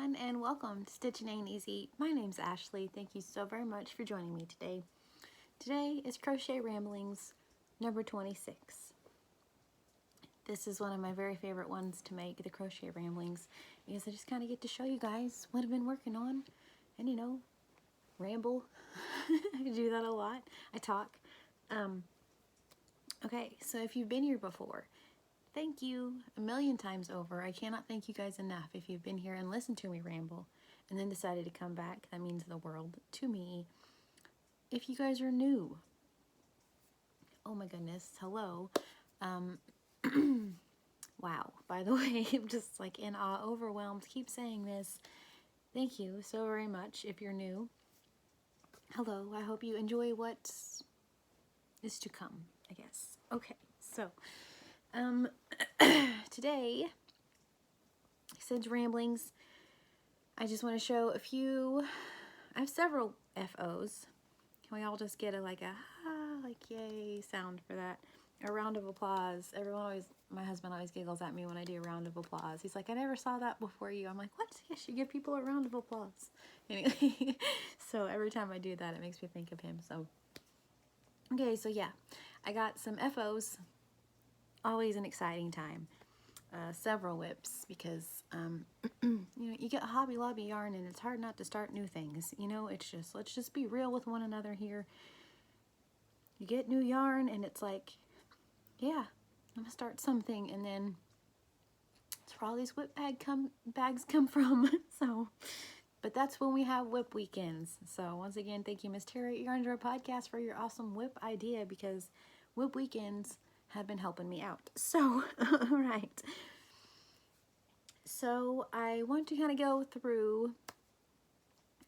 everyone, and welcome to Stitching Ain't Easy. My name's Ashley. Thank you so very much for joining me today. Today is Crochet Ramblings number 26. This is one of my very favorite ones to make, the Crochet Ramblings, because I just kind of get to show you guys what I've been working on and, ramble. I do that a lot. I talk. Okay, so if you've been here before, thank you a million times over. I cannot thank you guys enough. If you've been here and listened to me ramble and then decided to come back, that means the world to me. If you guys are new, oh my goodness, hello. Wow, by the way, I'm just like in awe, overwhelmed, keep saying this. Thank you so very much if you're new. Hello, I hope you enjoy what is to come, I guess. Okay, so today, Sid's Ramblings, I just want to show a few. I have several FOs. Can we all just get a yay sound for that? A round of applause. My husband always giggles at me when I do a round of applause. He's like, I never saw that before you. I'm like, what? Yes, you give people a round of applause. Anyway, so every time I do that, it makes me think of him. So, okay, so yeah, I got some FOs. Always an exciting time. Several whips because you get Hobby Lobby yarn and it's hard not to start new things. It's just, let's just be real with one another here. You get new yarn and it's like, yeah, I'm gonna start something, and then that's where all these whip bags come from. But that's when we have whip weekends. So once again, thank you, Miss Tara at Yarn Jar Podcast, for your awesome whip idea, because whip weekends have been helping me out. So, all right. So I want to kind of go through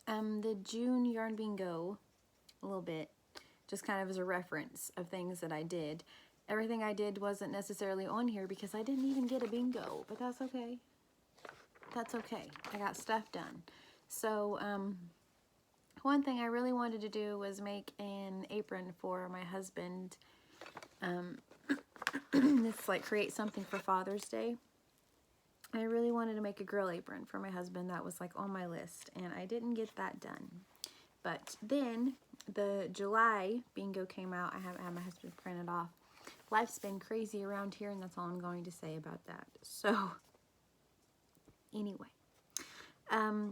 the June Yarn Bingo a little bit, just kind of as a reference of things that I did. Everything I did wasn't necessarily on here because I didn't even get a bingo, but that's okay. That's okay. I got stuff done. So, one thing I really wanted to do was make an apron for my husband. It's like create something for Father's Day. I really wanted to make a girl apron for my husband. That was like on my list, and I didn't get that done. But then the July bingo came out. I haven't had my husband print it off. Life's been crazy around here, and that's all I'm going to say about that. So anyway,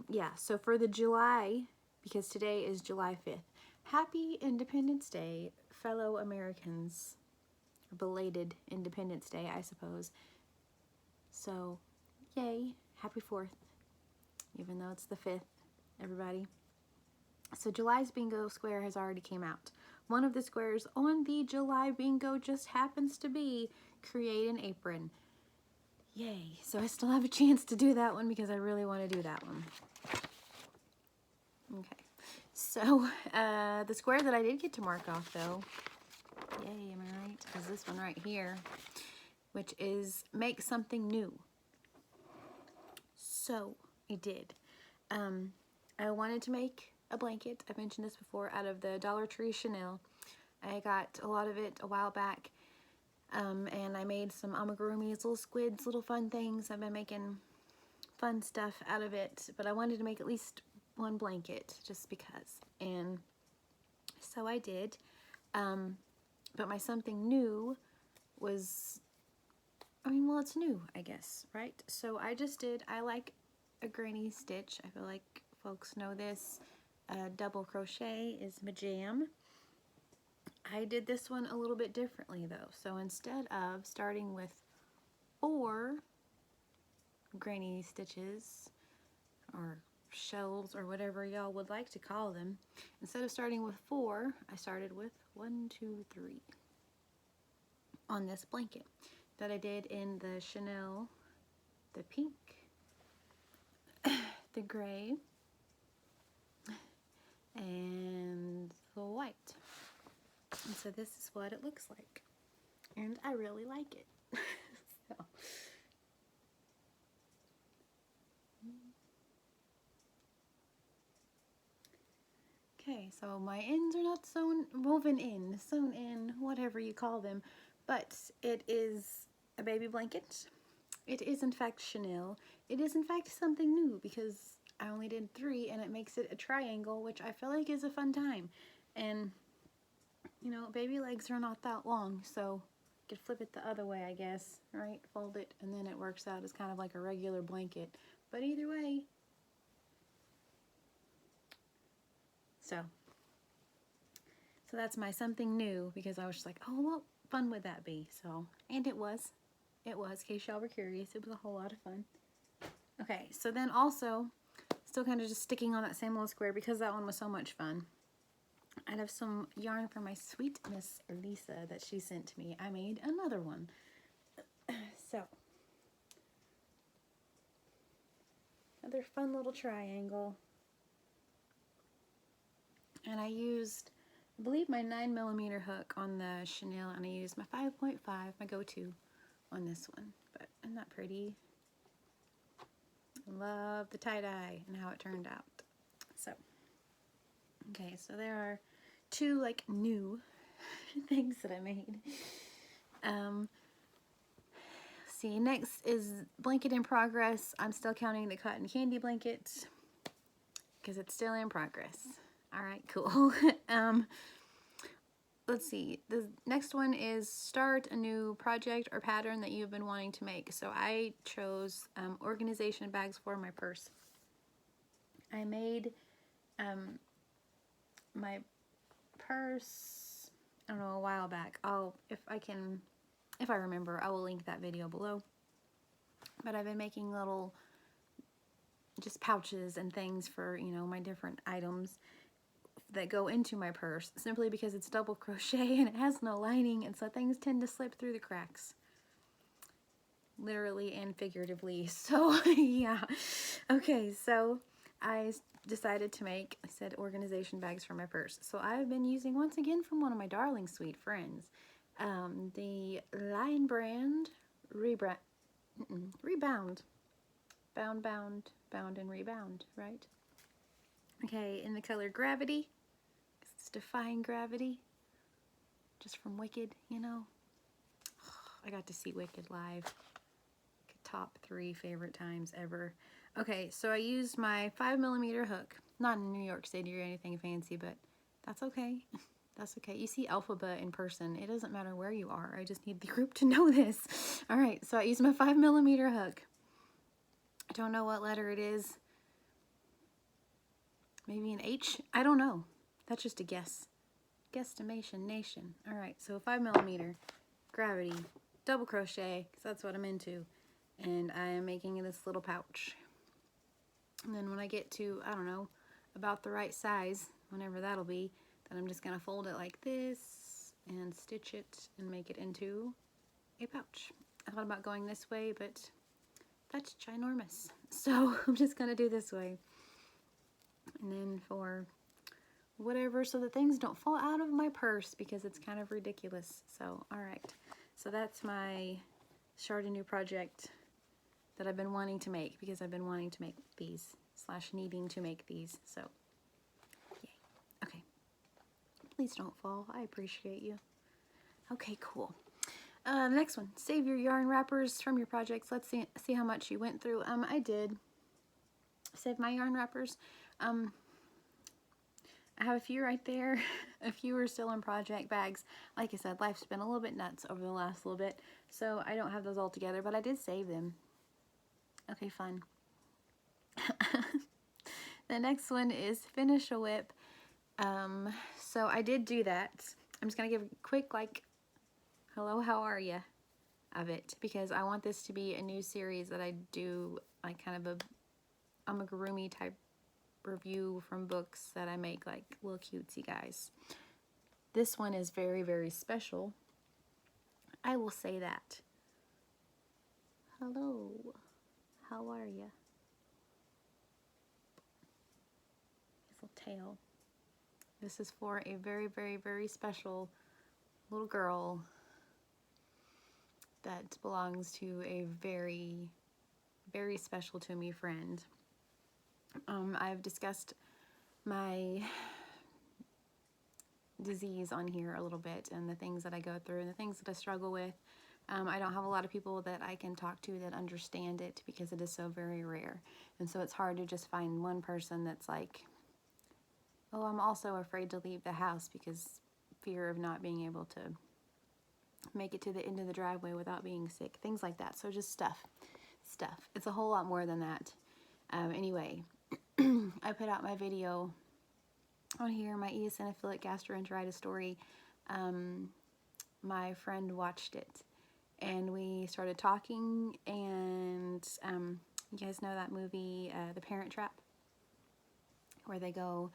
yeah, so for the July, because today is July 5th, happy Independence Day, fellow Americans. Belated Independence Day, I suppose. So, yay, happy 4th, even though it's the 5th, everybody. So July's bingo square has already came out. One of the squares on the July bingo just happens to be create an apron. Yay, so I still have a chance to do that one because I really want to do that one. Okay, so the square that I did get to mark off though, yay, am I right? Is this one right here, which is make something new. So I did. I wanted to make a blanket. I mentioned this before, out of the Dollar Tree Chanel. I got a lot of it a while back, and I made some amigurumis, little squids, little fun things. I've been making fun stuff out of it, but I wanted to make at least one blanket just because, and so I did. But my something new was, well, it's new, I guess, right? So I like a granny stitch. I feel like folks know this. Double crochet is my jam. I did this one a little bit differently though. So instead of starting with 4 granny stitches or shells or whatever y'all would like to call them, instead of starting with 4, I started with 1, 2, 3 on this blanket that I did in the Chanel, the pink, the gray, and the white. And so this is what it looks like, and I really like it. So. Okay, so my ends are not sewn in, whatever you call them, but it is a baby blanket. It is in fact Chanel. it is in fact something new because I only did 3 and it makes it a triangle, which I feel like is a fun time. And you know, baby legs are not that long, so you could flip it the other way, I guess, right? Fold it, and then it works out as kind of like a regular blanket. But either way, so that's my something new, because I was just like, oh, what fun would that be? So, and it was, in case y'all were curious, it was a whole lot of fun. Okay, so then also, still kind of just sticking on that same little square because that one was so much fun. I have some yarn from my sweet Miss Lisa that she sent to me. I made another one. So, another fun little triangle. And I used, I believe, my 9mm hook on the chenille, and I used my 5.5, my go-to, on this one. But isn't that pretty? Love the tie-dye and how it turned out. So, okay, so there are 2 like new things that I made. See, next is blanket in progress. I'm still counting the cotton candy blankets because it's still in progress. All right, cool. Let's see. The next one is start a new project or pattern that you've been wanting to make. So I chose organization bags for my purse. I made my purse, I don't know, a while back. If I remember, I will link that video below. But I've been making little just pouches and things for, you know, my different items that go into my purse, simply because it's double crochet and it has no lining, and so things tend to slip through the cracks, literally and figuratively. So yeah, okay, so I decided to make, I said, organization bags for my purse. So I've been using, once again, from one of my darling sweet friends, the Lion Brand Rebound, bound and rebound, right? Okay, in the color Gravity. It's defying gravity, just from Wicked, you know. I got to see Wicked live. Top 3 favorite times ever. Okay, so I used my 5mm hook. Not in New York City or anything fancy, but that's okay. That's okay. You see Alphaba in person. It doesn't matter where you are. I just need the group to know this. All right, so I used my 5mm hook. I don't know what letter it is. Maybe an H? I don't know. That's just a guess. Guesstimation nation. All right, so 5mm, Gravity, double crochet, because that's what I'm into. And I am making this little pouch. And then when I get to, I don't know, about the right size, whenever that'll be, then I'm just going to fold it like this and stitch it and make it into a pouch. I thought about going this way, but that's ginormous. So I'm just going to do this way. And then for whatever, so that things don't fall out of my purse, because it's kind of ridiculous. So, all right. So that's my start a new project that I've been wanting to make, because I've been wanting to make these, / needing to make these. So, yay. Okay. Please don't fall. I appreciate you. Okay, cool. The next one, save your yarn wrappers from your projects. Let's see how much you went through. I did save my yarn wrappers. I have a few right there. A few are still in project bags. Like I said, life's been a little bit nuts over the last little bit, so I don't have those all together, but I did save them. Okay, fun. The next one is finish a whip. So I did do that. I'm just gonna give a quick, like, hello, how are ya of it, because I want this to be a new series that I do, like kind of a amigurumi type review from books that I make, like little cutesy guys. This one is very, very special. I will say that. Hello, how are ya? His little tail. This is for a very, very, very special little girl that belongs to a very, very special to me friend. I've discussed my disease on here a little bit, and the things that I go through and the things that I struggle with. I don't have a lot of people that I can talk to that understand it because it is so very rare. And so it's hard to just find one person that's like, oh, I'm also afraid to leave the house because fear of not being able to make it to the end of the driveway without being sick. Things like that. So just stuff. It's a whole lot more than that. Anyway, I put out my video on here, my eosinophilic gastroenteritis story. My friend watched it and we started talking, and you guys know that movie, The Parent Trap, where they go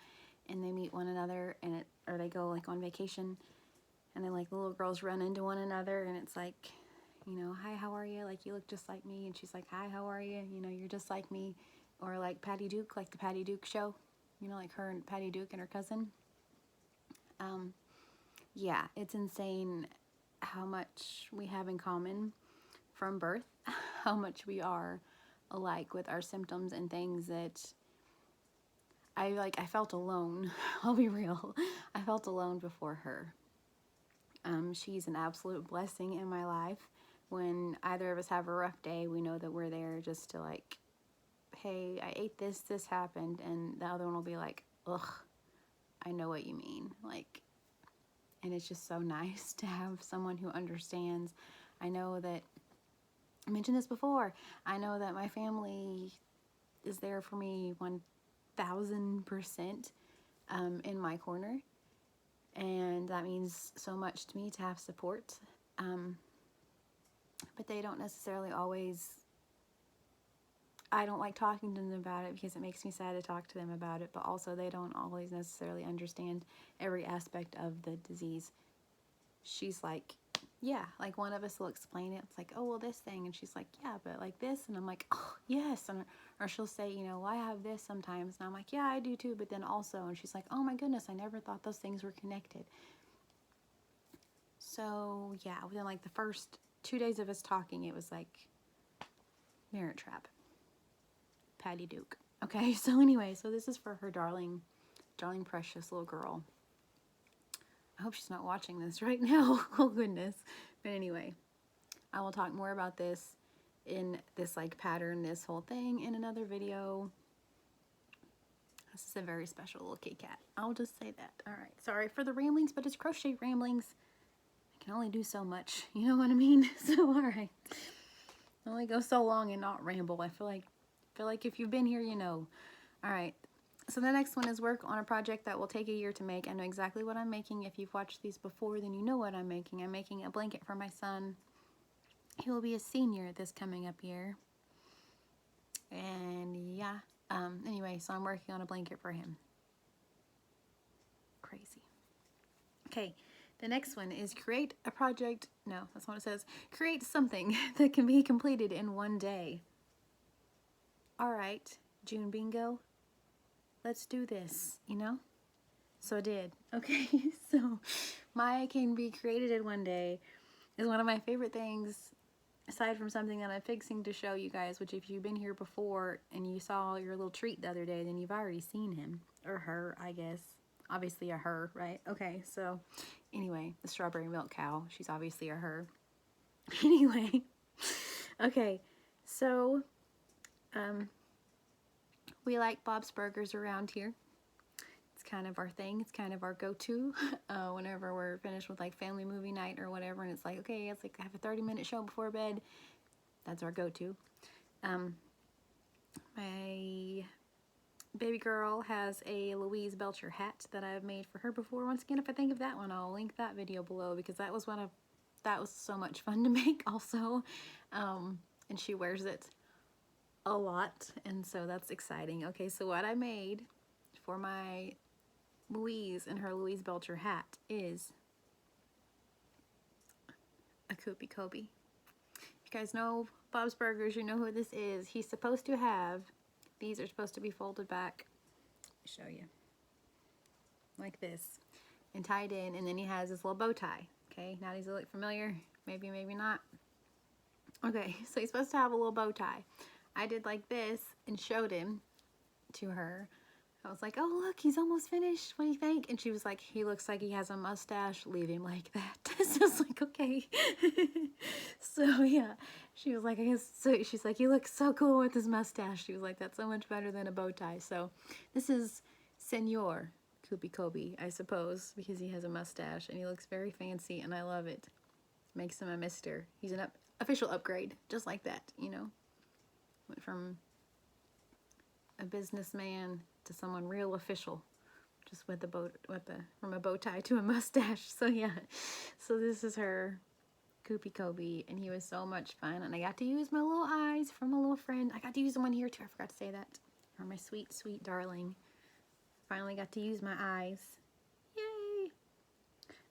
and they meet one another, and or they go like on vacation, and then like the little girls run into one another, and it's like, you know, hi, how are you? Like, you look just like me. And she's like, hi, how are you? You know, you're just like me. Or like Patty Duke, like the Patty Duke show, you know, like her and Patty Duke and her cousin. Yeah, it's insane how much we have in common from birth, how much we are alike with our symptoms and things that I felt alone. I'll be real. I felt alone before her. She's an absolute blessing in my life. When either of us have a rough day, we know that we're there just to like, hey, I ate this, this happened, and the other one will be like, ugh, I know what you mean. Like, and it's just so nice to have someone who understands. I know that, I mentioned this before, I know that my family is there for me 1000% in my corner, and that means so much to me to have support. But they don't necessarily always, I don't like talking to them about it because it makes me sad to talk to them about it, but also they don't always necessarily understand every aspect of the disease. She's like, yeah, like one of us will explain it. It's like, oh, well, this thing. And she's like, yeah, but like this. And I'm like, oh, yes. And, or she'll say, you know, well, I have this sometimes. And I'm like, yeah, I do too. But then also, and she's like, oh my goodness, I never thought those things were connected. So yeah, within like the first 2 days of us talking, it was like Parent Trap, Patty Duke. Okay, so anyway, so this is for her darling precious little girl. I hope she's not watching this right now. Oh goodness. But anyway, I will talk more about this in this like pattern, this whole thing, in another video. This is a very special little kitty cat. I'll just say that. All right, sorry for the ramblings, but it's Crochet Ramblings. I can only do so much, you know what I mean? So all right, I only go so long and not ramble. I feel like if you've been here, you know. All right, so the next one is work on a project that will take a year to make. I know exactly what I'm making. If you've watched these before, then you know what I'm making. I'm making a blanket for my son. He will be a senior this coming up year. And yeah, anyway, so I'm working on a blanket for him. Crazy. Okay, the next one is create a project. No, that's not what it says. Create something that can be completed in one day. All right, June bingo. Let's do this, you know? So I did. Okay, so my can be created in one day is one of my favorite things, aside from something that I'm fixing to show you guys, which if you've been here before and you saw your little treat the other day, then you've already seen him, or her, I guess. Obviously a her, right? Okay, so anyway, the strawberry milk cow, she's obviously a her. Anyway, okay, so we like Bob's Burgers around here. It's kind of our thing. It's kind of our go-to whenever we're finished with like family movie night or whatever, and it's like, okay, it's like I have a 30-minute show before bed. That's our go-to. My baby girl has a Louise Belcher hat that I've made for her before. Once again, if I think of that one, I'll link that video below because that was that was so much fun to make also. And she wears it a lot, and so that's exciting. Okay, so what I made for my Louise and her Louise Belcher hat is a Kuchi Kopi. If you guys know Bob's Burgers, you know who this is. He's supposed to have, these are supposed to be folded back. Let me show you. Like this. And tied in, and then he has this little bow tie. Okay, now these look familiar. Maybe, maybe not. Okay, so he's supposed to have a little bow tie. I did like this and showed him to her I was like, oh, look, he's almost finished. What do you think? And she was like, he looks like he has a mustache. Leave him like that. So I was like, okay. So, yeah. She was like, I guess, so she's like, he looks so cool with his mustache. She was like, that's so much better than a bow tie. So this is Senor Kuchi Kopi, I suppose, because he has a mustache and he looks very fancy and I love it. Makes him a mister. He's an official upgrade, just like that, you know. Went from a businessman to someone real official, just with from a bow tie to a mustache. So yeah, so this is her Kuchi Kopi, and he was so much fun, and I got to use my little eyes from a little friend. I got to use them one here too. I forgot to say that. For my sweet, sweet darling. Finally got to use my eyes. Yay!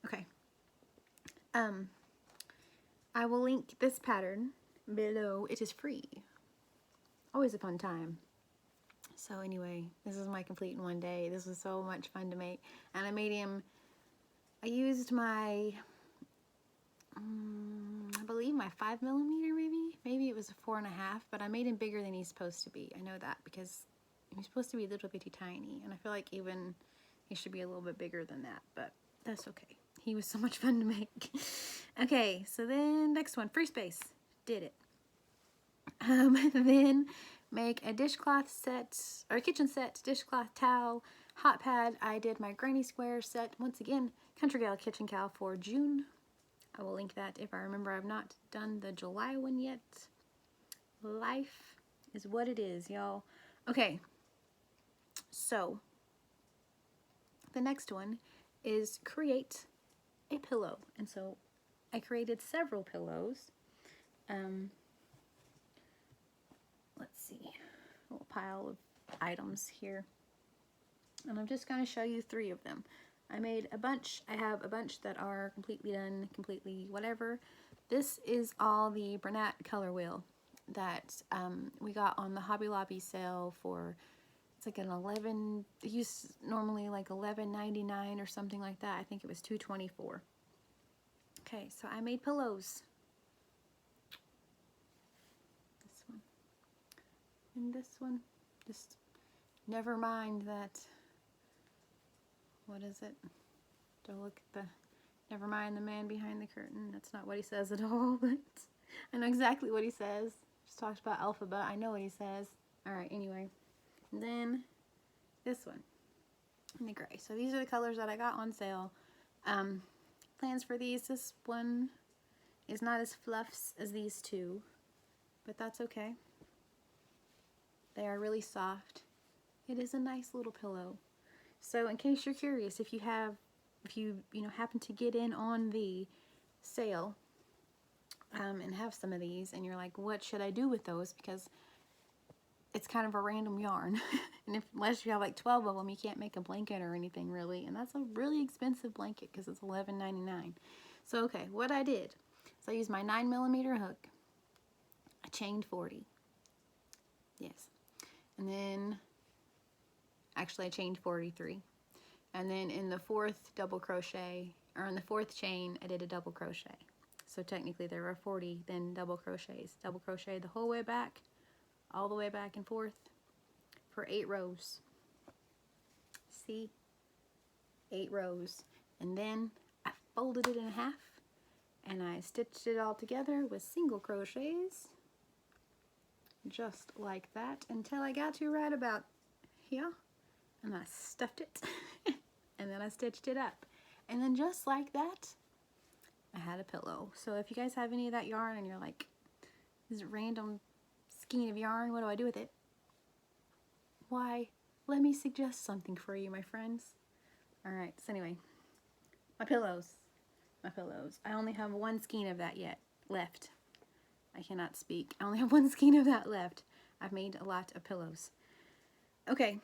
Okay. I will link this pattern below. It is free. Always a fun time. So anyway, this is my complete in one day. This was so much fun to make. And I made him, I used my, I believe my 5mm maybe it was a 4.5, but I made him bigger than he's supposed to be. I know that because he's supposed to be a little bitty tiny. And I feel like even he should be a little bit bigger than that, but that's okay. He was so much fun to make. Okay, so then next one, free space. Did it. Then make a dishcloth set, or a kitchen set, dishcloth, towel, hot pad. I did my granny square set, once again, Country Gal Kitchen Cal for June. I will link that if I remember. I've not done the July one yet. Life is what it is, y'all. Okay, so the next one is create a pillow. And so I created several pillows. Let's see, a little pile of items here. And I'm just going to show you 3 of them. I made a bunch. I have a bunch that are completely done, completely whatever. This is all the Bernat color wheel that we got on the Hobby Lobby sale for, it's like an 11, it used normally like $11.99 or something like that. I think it was $2.24. Okay, so I made pillows. This one. And this one. Just never mind that, what is it? Don't look at the, never mind the man behind the curtain. That's not what he says at all, but I know exactly what he says. Just talked about alphabet. I know what he says. Alright, anyway. And then this one in the gray. So these are the colors that I got on sale. Plans for these. This one is not as fluffs as these 2, but that's okay. They are really soft. It is a nice little pillow. So in case you're curious, if you happen to get in on the sale and have some of these and you're like, what should I do with those? Because it's kind of a random yarn. And unless you have like 12 of them, you can't make a blanket or anything really. And that's a really expensive blanket because it's $11.99. So okay, what I did, so I used my 9mm hook. I chained 40. Yes. And then, actually I chained 43. And then in the 4th double crochet, or in the 4th chain, I did a double crochet. So technically there were 40 then double crochets. Double crochet the whole way back, all the way back and forth for 8 rows. See? 8 rows. And then I folded it in half and I stitched it all together with single crochets. Just like that until I got to right about here. And I stuffed it. And then I stitched it up. And then just like that, I had a pillow. So if you guys have any of that yarn and you're like, this random skein of yarn, what do I do with it? Why, let me suggest something for you, my friends. Alright, so anyway, my pillows. My pillows. I only have 1 skein of that yet left. I cannot speak. I only have 1 skein of that left. I've made a lot of pillows. Okay.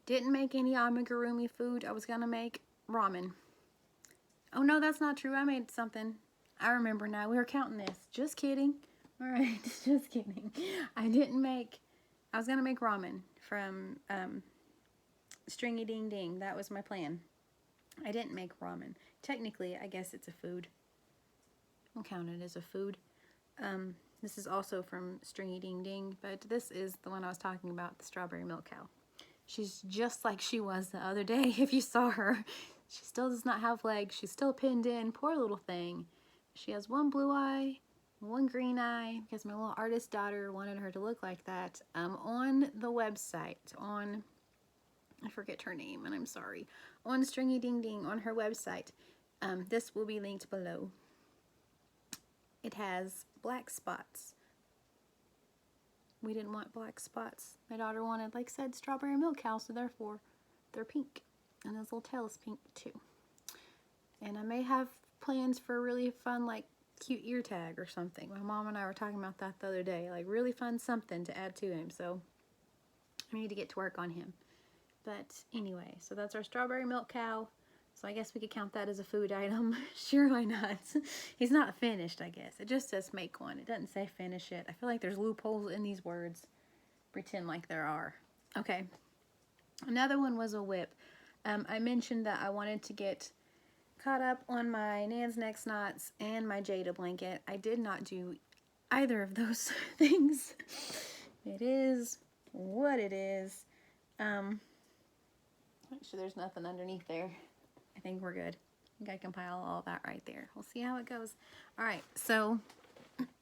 Didn't make any amigurumi food. I was going to make ramen. Oh no, that's not true. I made something. I remember now. We were counting this. Just kidding. Alright, just kidding. I was going to make ramen from Stringy Ding Ding. That was my plan. I didn't make ramen. Technically, I guess it's a food. I'll count it as a food. This is also from Stringy Ding Ding, but this is the one I was talking about, the strawberry milk cow. She's just like she was the other day if you saw her. She still does not have legs. She's still pinned in. Poor little thing. She has one blue eye, one green eye, because my little artist daughter wanted her to look like that. On the website, on, I forget her name, and I'm sorry, on Stringy Ding Ding, on her website, this will be linked below. It has black spots. We didn't want black spots. My daughter wanted, like I said, strawberry milk cow, so therefore they're pink. And his little tail is pink too. And I may have plans for a really fun, like, cute ear tag or something. My mom and I were talking about that the other day. Like, really fun something to add to him. So I need to get to work on him. But anyway, so that's our strawberry milk cow. So I guess we could count that as a food item. Sure, why not? He's not finished, I guess. It just says make one. It doesn't say finish it. I feel like there's loopholes in these words. Pretend like there are. Okay. Another one was a whip. I mentioned that I wanted to get caught up on my Nan's Next Knots and my Jayda blanket. I did not do either of those things. It is what it is. Make sure there's nothing underneath there. I think we're good. I think I can pile all that right there. We'll see how it goes. All right, so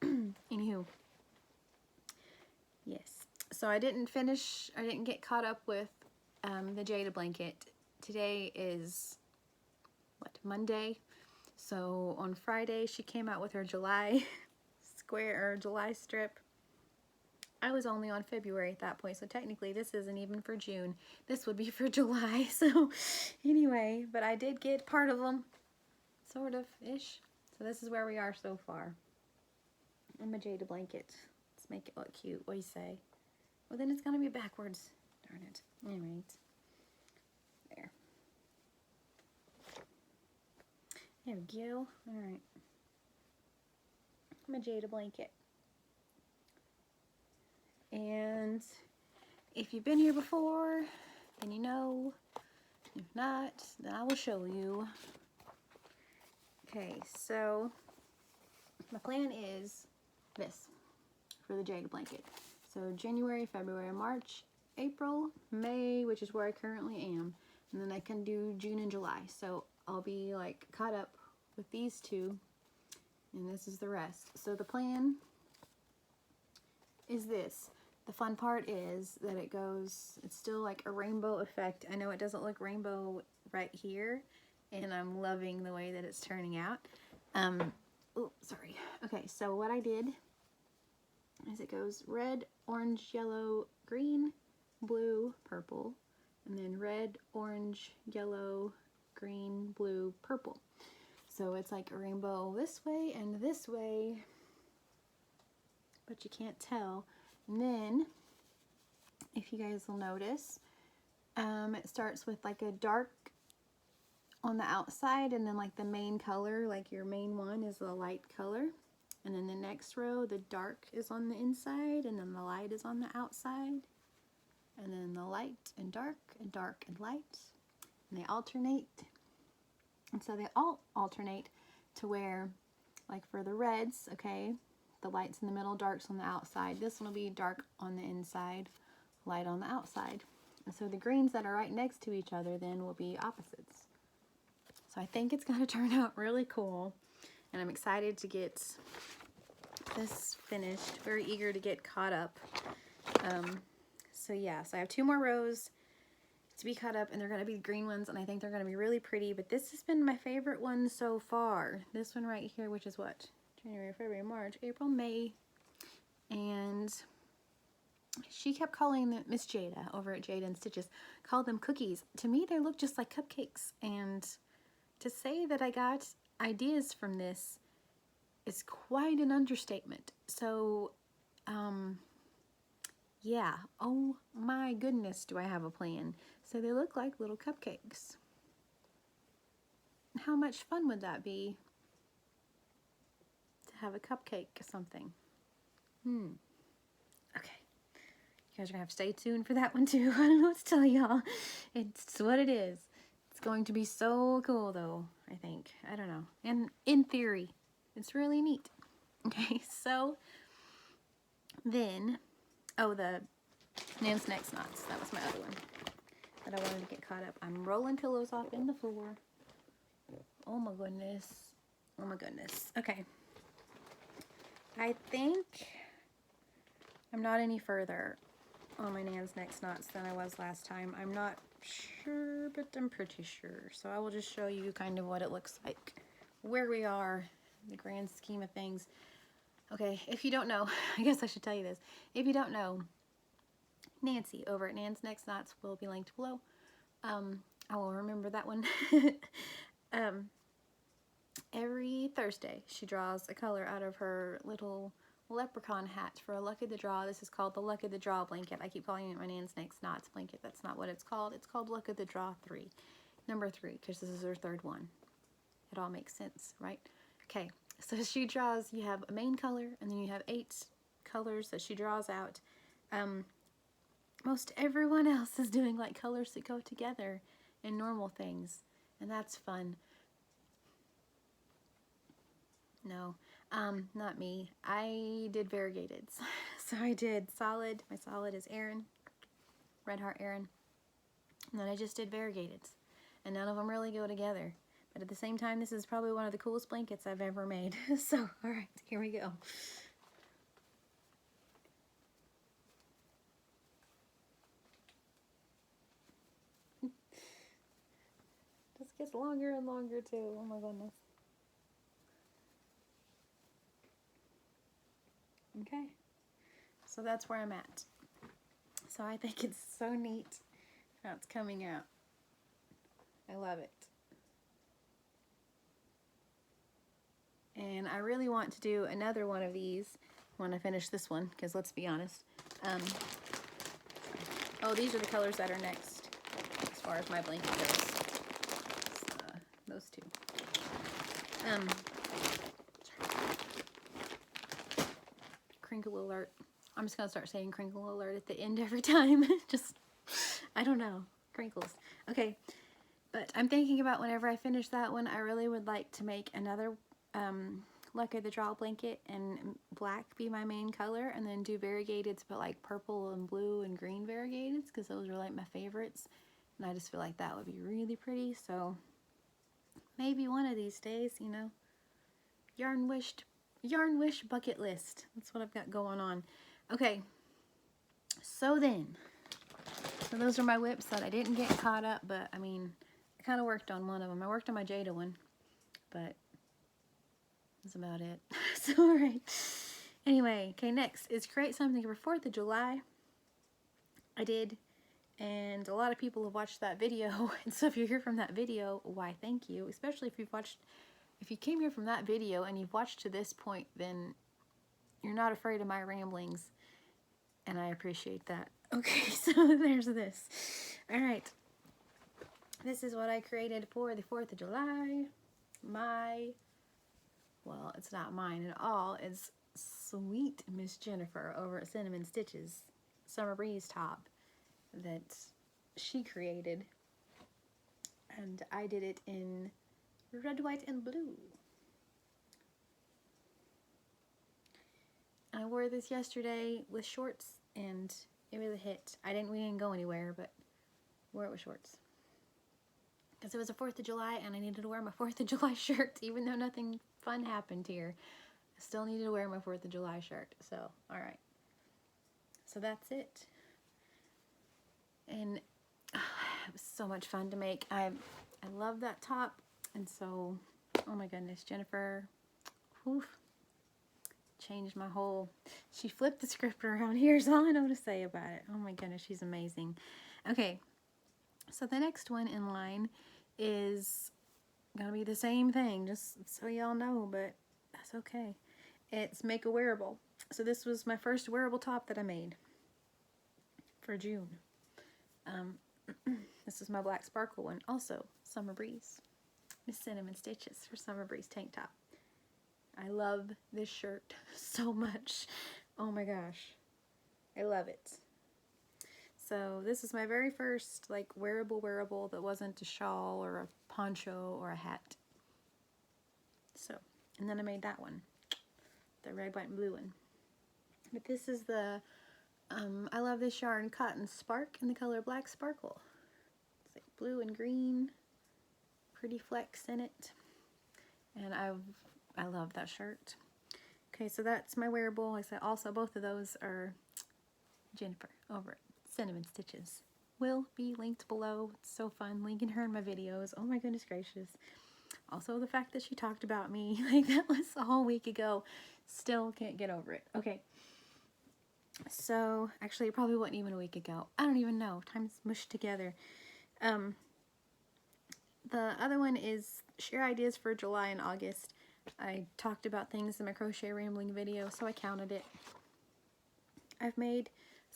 anywho, yes. So I didn't get caught up with the Jayda blanket. Today is, what, Monday? So on Friday, she came out with her July July strip. I was only on February at that point, so technically this isn't even for June. This would be for July, so anyway, but I did get part of them, sort of-ish. So this is where we are so far. And my Jayda blanket. Let's make it look cute. What do you say? Well, then it's gonna be backwards. Darn it. Alright. There. There we go. Alright. My Jayda blanket. And if you've been here before, then you know. If not, then I will show you. Okay, so my plan is this for the Jayda blanket. So January, February, March, April, May, which is where I currently am. And then I can do June and July. So I'll be like caught up with these two. And this is the rest. So the plan is this. The fun part is that it's still like a rainbow effect. I know it doesn't look rainbow right here, and I'm loving the way that it's turning out. Oh, sorry. Okay, so what I did is it goes red, orange, yellow, green, blue, purple, and then red, orange, yellow, green, blue, purple. So it's like a rainbow this way and this way, but you can't tell. And then, if you guys will notice, it starts with like a dark on the outside, and then like the main color, like your main one is the light color. And then the next row, the dark is on the inside, and then the light is on the outside. And then the light and dark and light. And they alternate. And so they all alternate to where, like for the reds, okay, the light's in the middle, dark's on the outside. This one will be dark on the inside, light on the outside. And so the greens that are right next to each other then will be opposites. So I think it's going to turn out really cool. And I'm excited to get this finished. Very eager to get caught up. So yeah, so I have 2 more rows to be caught up, and they're going to be green ones, and I think they're going to be really pretty. But this has been my favorite one so far. This one right here, which is what? January, February, March, April, May. And she kept calling them, Miss Jayda over at Jayda and Stitches, called them cookies. To me, they look just like cupcakes. And to say that I got ideas from this is quite an understatement. So, yeah. Oh my goodness, do I have a plan. So they look like little cupcakes. How much fun would that be? Have a cupcake or something. Okay. You guys are gonna have to stay tuned for that one too. I don't know what to tell y'all. It's what it is. It's going to be so cool though, I think. I don't know. And in theory, it's really neat. Okay, so then, oh, the Nan's Next Knots. That was my other one. that I wanted to get caught up. I'm rolling pillows off in the floor. Oh my goodness. Oh my goodness. Okay. I think I'm not any further on my Nan's Next Knots than I was last time. I'm not sure, but I'm pretty sure. So I will just show you kind of what it looks like, where we are, the grand scheme of things. Okay, if you don't know, I guess I should tell you this. If you don't know, Nancy over at Nan's Next Knots will be linked below. I will remember that one. Every Thursday, she draws a color out of her little leprechaun hat for a Luck of the Draw. This is called the Luck of the Draw blanket. I keep calling it my Nan's Next Knots blanket. That's not what it's called. It's called Luck of the Draw 3. Number 3, because this is her third one. It all makes sense, right? Okay, so she draws, you have a main color, and then you have 8 colors that she draws out. Most everyone else is doing like colors that go together in normal things, and that's fun. No, not me. I did variegateds. So I did solid. My solid is Aaron, Red Heart Aaron. And then I just did variegateds. And none of them really go together. But at the same time, this is probably one of the coolest blankets I've ever made. So, alright, here we go. This gets longer and longer too. Oh my goodness. Okay, so that's where I'm at. So I think it's so neat how it's coming out. I love it. And I really want to do another one of these when I finish this one, because let's be honest. Oh, these are the colors that are next as far as my blanket goes. Those two. Crinkle alert. I'm just gonna start saying crinkle alert at the end every time. Just, I don't know, crinkles. Okay, but I'm thinking about whenever I finish that one, I really would like to make another Luck of the Draw blanket and black be my main color, and then do variegateds, but like purple and blue and green variegateds, because those are like my favorites, and I just feel like that would be really pretty. So maybe one of these days, you know, yarn wish bucket list. That's what I've got going on. Okay, so those are my whips that I didn't get caught up, but I mean, I kind of worked on one of them. I worked on my Jayda one, but that's about it. So, all right. Anyway, okay, next is create something for 4th of July. I did, and a lot of people have watched that video, and so if you're here from that video, why, thank you. Especially if you came here from that video and you've watched to this point, then you're not afraid of my ramblings, and I appreciate that. Okay, so there's this. All right. This is what I created for the 4th of July. Well, it's not mine at all. It's sweet Miss Jennifer over at Cinnamon Stitches Summer Breeze top that she created. And I did it in red, white, and blue. I wore this yesterday with shorts, and it was a hit. We didn't go anywhere, but wore it with shorts. Because it was the 4th of July, and I needed to wear my 4th of July shirt, even though nothing fun happened here. I still needed to wear my 4th of July shirt. So, alright. So that's it. And it was so much fun to make. I love that top. And so, oh my goodness, Jennifer, whew, changed my whole, she flipped the script around. Here's all I know to say about it. Oh my goodness, she's amazing. Okay, so the next one in line is gonna be the same thing, just so y'all know, but that's okay. It's make a wearable. So this was my first wearable top that I made for June. This is my black sparkle one, also Summer Breeze. Miss Cinnamon Stitches for Summer Breeze tank top. I love this shirt so much. Oh my gosh, I love it. So this is my very first like wearable that wasn't a shawl or a poncho or a hat. So, and then I made that one, the red, white, and blue one. But this is the, I love this yarn Cotton Spark in the color Black Sparkle. blue and green, pretty flecks in it. And I love that shirt. Okay, so that's my wearable. Like I said, also both of those are Jennifer over at Cinnamon Stitches. Will be linked below. It's so fun linking her in my videos. Oh my goodness gracious. Also the fact that she talked about me, like that was a whole week ago. Still can't get over it. Okay. So, actually it probably wasn't even a week ago. I don't even know. Time's mushed together. The other one is share ideas for July and August. I talked about things in my crochet rambling video, so I counted it. I've made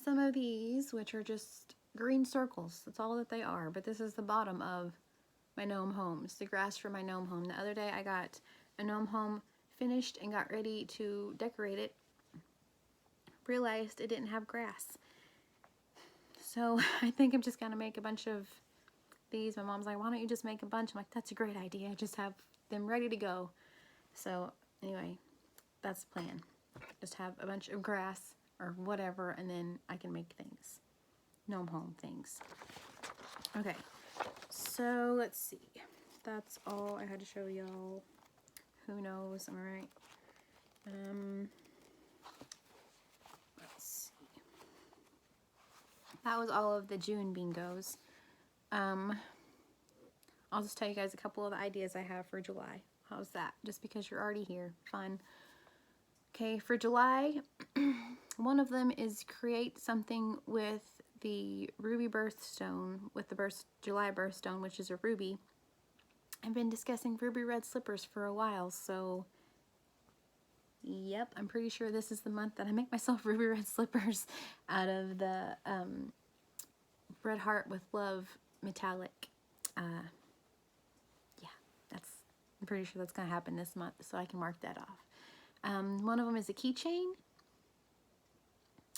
some of these, which are just green circles. That's all that they are. But this is the bottom of my gnome home. It's the grass for my gnome home. The other day I got a gnome home finished and got ready to decorate it. Realized it didn't have grass. So I think I'm just going to make a bunch of these. My mom's like, why don't you just make a bunch? I'm like, that's a great idea. I just have them ready to go. So anyway, that's the plan. Just have a bunch of grass or whatever, and then I can make things. Gnome home things. Okay, so let's see. That's all I had to show y'all. Who knows? Am I right? Let's see. That was all of the June bingos. I'll just tell you guys a couple of the ideas I have for July. How's that? Just because you're already here. Fun. Okay, for July, one of them is create something with the ruby birthstone, with the July birthstone, which is a ruby. I've been discussing ruby red slippers for a while, so yep, I'm pretty sure this is the month that I make myself ruby red slippers out of the Red Heart with Love metallic. Yeah, I'm pretty sure that's going to happen this month, so I can mark that off. One of them is a keychain.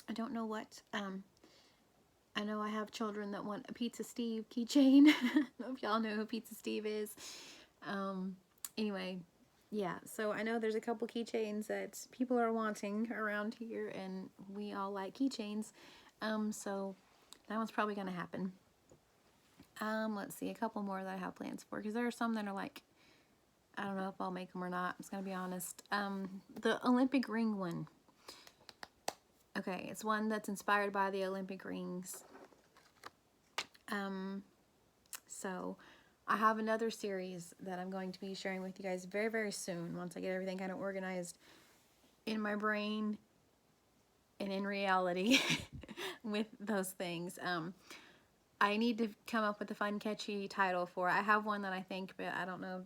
I don't know what. I know I have children that want a Pizza Steve keychain. I don't know if y'all know who Pizza Steve is. Anyway, yeah, so I know there's a couple keychains that people are wanting around here, and we all like keychains. So that one's probably going to happen. Let's see, a couple more that I have plans for, because there are some that are like, I don't know if I'll make them or not. I'm just going to be honest. The Olympic ring one. Okay, it's one that's inspired by the Olympic rings. So I have another series that I'm going to be sharing with you guys very, very soon, once I get everything kind of organized in my brain and in reality with those things. I need to come up with a fun, catchy title for it. I have one that I think, but I don't know.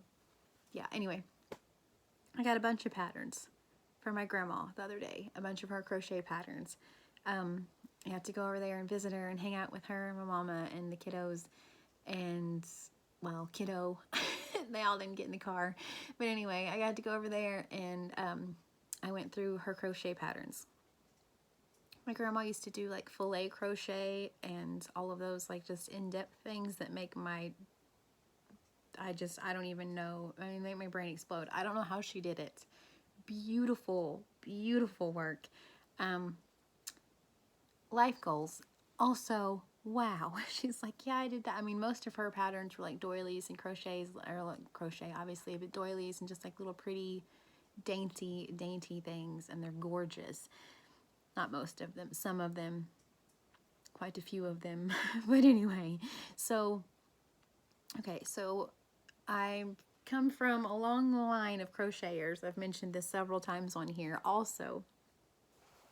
Yeah, anyway, I got a bunch of patterns for my grandma the other day, a bunch of her crochet patterns. I had to go over there and visit her and hang out with her and my mama and the kiddos, and, well, kiddo, they all didn't get in the car. But anyway, I got to go over there and I went through her crochet patterns. My grandma used to do like filet crochet and all of those like just in-depth things that make my, I don't even know, I mean, make my brain explode. I don't know how she did it. Beautiful, beautiful work. Life goals. Also, wow. She's like, yeah, I did that. I mean, most of her patterns were like doilies and crochets, or like crochet, obviously, but doilies and just like little pretty, dainty things, and they're gorgeous. Not most of them, some of them, quite a few of them. But anyway, so, okay, so I come from a long line of crocheters. I've mentioned this several times on here. Also,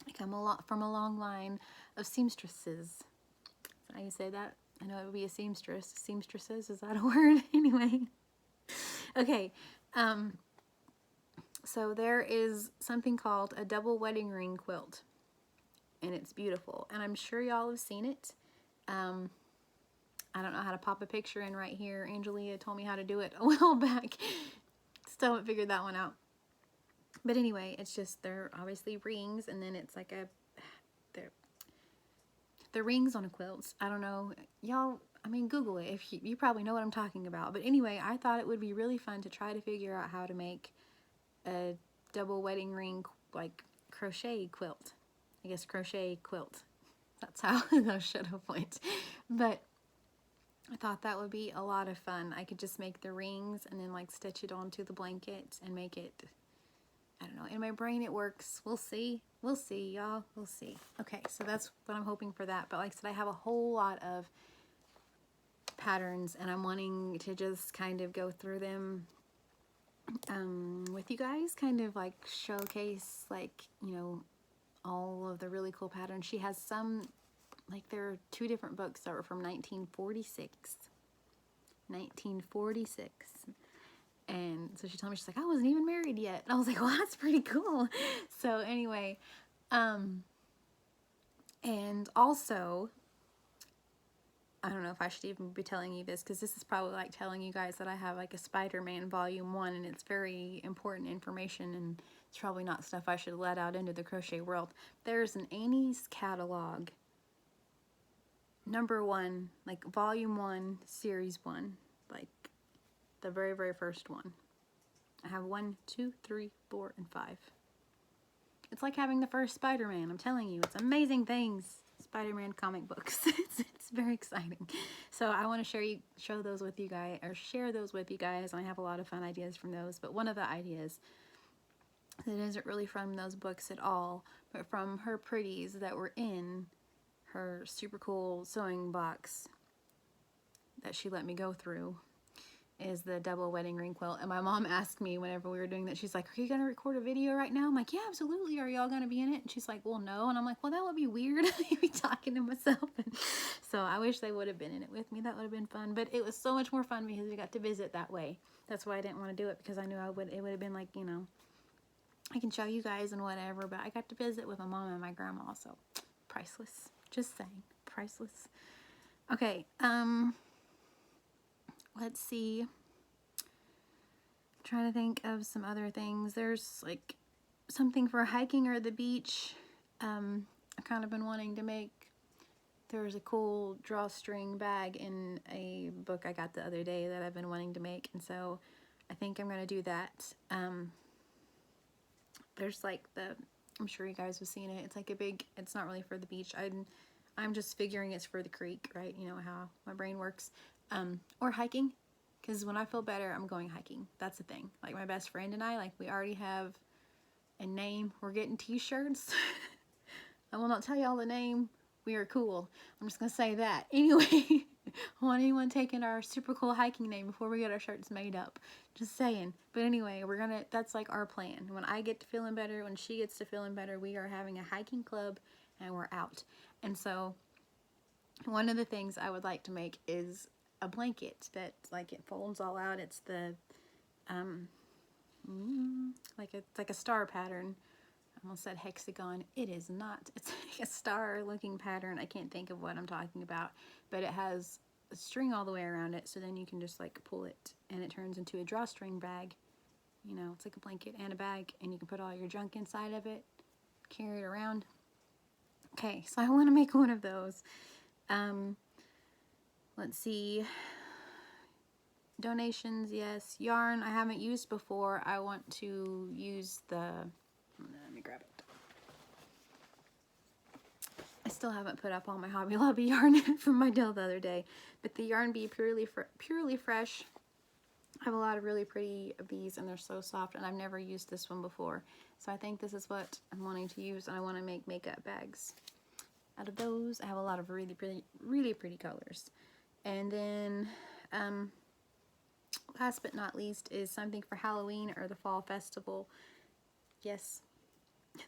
I come from a long line of seamstresses. How you say that? I know it would be a seamstress. Seamstresses, is that a word? Anyway. Okay. So there is something called a double wedding ring quilt. And it's beautiful. And I'm sure y'all have seen it. I don't know how to pop a picture in right here. Angelia told me how to do it a while back. Still haven't figured that one out. But anyway, it's just, they're obviously rings, and then it's like they're rings on a quilt. I don't know. Y'all, I mean, Google it. If you probably know what I'm talking about. But anyway, I thought it would be really fun to try to figure out how to make a double wedding ring, like, crochet quilt. I guess crochet quilt. That's how those should have went. But I thought that would be a lot of fun. I could just make the rings and then like stitch it onto the blanket and make it, I don't know, in my brain it works. We'll see. We'll see, y'all. We'll see. Okay, so that's what I'm hoping for that. But like I said, I have a whole lot of patterns and I'm wanting to just kind of go through them with you guys, kind of like showcase, like, you know, all of the really cool patterns. She has some, like there are 2 different books that were from 1946. 1946. And so she told me, she's like, I wasn't even married yet. And I was like, well, that's pretty cool. So anyway, and also, I don't know if I should even be telling you this, because this is probably like telling you guys that I have like a Spider-Man volume 1, and it's very important information, and it's probably not stuff I should let out into the crochet world. There's an Annie's catalog, number 1, like volume 1, series 1, like the very, very first one. I have 1, 2, 3, 4, and 5. It's like having the first Spider-Man. I'm telling you, it's amazing things. Spider-Man comic books. It's very exciting. So I want to show those with you guys, or share those with you guys. I have a lot of fun ideas from those, but one of the ideas that isn't really from those books at all, but from her pretties that were in her super cool sewing box that she let me go through, is the double wedding ring quilt. And my mom asked me whenever we were doing that, she's like, are you gonna record a video right now? I'm like, yeah, absolutely. Are y'all gonna be in it? And she's like, well, no. And I'm like, well, that would be weird. I'd be talking to myself. And so I wish they would have been in it with me. That would have been fun. But it was so much more fun because we got to visit that way. That's why I didn't want to do it, because I knew it would have been like, you know, I can show you guys and whatever, but I got to visit with my mom and my grandma, so priceless. Just saying, priceless. Okay, let's see. Trying to think of some other things. There's like something for hiking or the beach. I've kind of been wanting to make. There's a cool drawstring bag in a book I got the other day that I've been wanting to make, and so I think I'm gonna do that. There's like I'm sure you guys have seen it. It's like a big. It's not really for the beach. I'm just figuring it's for the creek, right? You know how my brain works. Or hiking. Because when I feel better, I'm going hiking. That's the thing. Like my best friend and I, like we already have a name. We're getting t-shirts. I will not tell y'all the name. We are cool. I'm just going to say that. Anyway, I want anyone taking our super cool hiking name before we get our shirts made up. Just saying. But anyway, that's like our plan. When I get to feeling better, when she gets to feeling better, we are having a hiking club and we're out. And so one of the things I would like to make is a blanket that like it folds all out. It's the like a star pattern. I almost said hexagon. It is not. It's like a star looking pattern. I can't think of what I'm talking about, but it has a string all the way around it, so then you can just like pull it and it turns into a drawstring bag. You know, it's like a blanket and a bag, and you can put all your junk inside of it, carry it around. Okay, so I want to make one of those. Let's see. Donations, yes. Yarn I haven't used before. I want to use let me grab it. I still haven't put up all my Hobby Lobby yarn from my deal the other day, but the Yarn Bee purely fresh. I have a lot of really pretty bees, and they're so soft, and I've never used this one before. So I think this is what I'm wanting to use, and I want to make makeup bags out of those. I have a lot of really pretty colors. And then, last but not least is something for Halloween or the fall festival. Yes,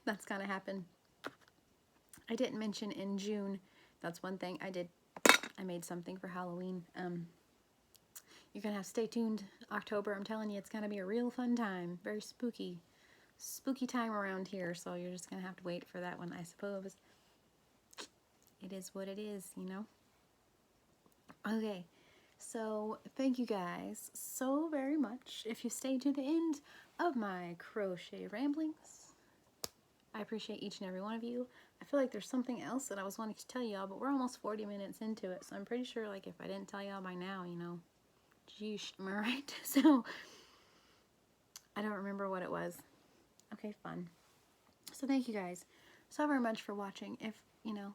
that's gonna happen. I didn't mention in June. That's one thing I did. I made something for Halloween. You're gonna have to stay tuned. October, I'm telling you, it's gonna be a real fun time. Very spooky time around here. So you're just gonna have to wait for that one, I suppose. It is what it is, you know. Okay, so thank you guys so very much if you stayed to the end of my crochet ramblings. I appreciate each and every one of you. I feel like there's something else that I was wanting to tell y'all, but we're almost 40 minutes into it, so I'm pretty sure like if I didn't tell y'all by now, you know, geesh, am I right? So I don't remember what it was. Okay, fun. So thank you guys so very much for watching. If, you know,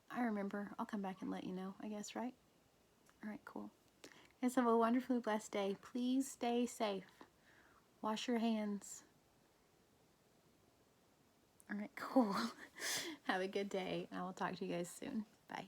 I remember, I'll come back and let you know, I guess, right? All right, cool. Guys, have a wonderfully blessed day. Please stay safe. Wash your hands. All right, cool. Have a good day. I will talk to you guys soon. Bye.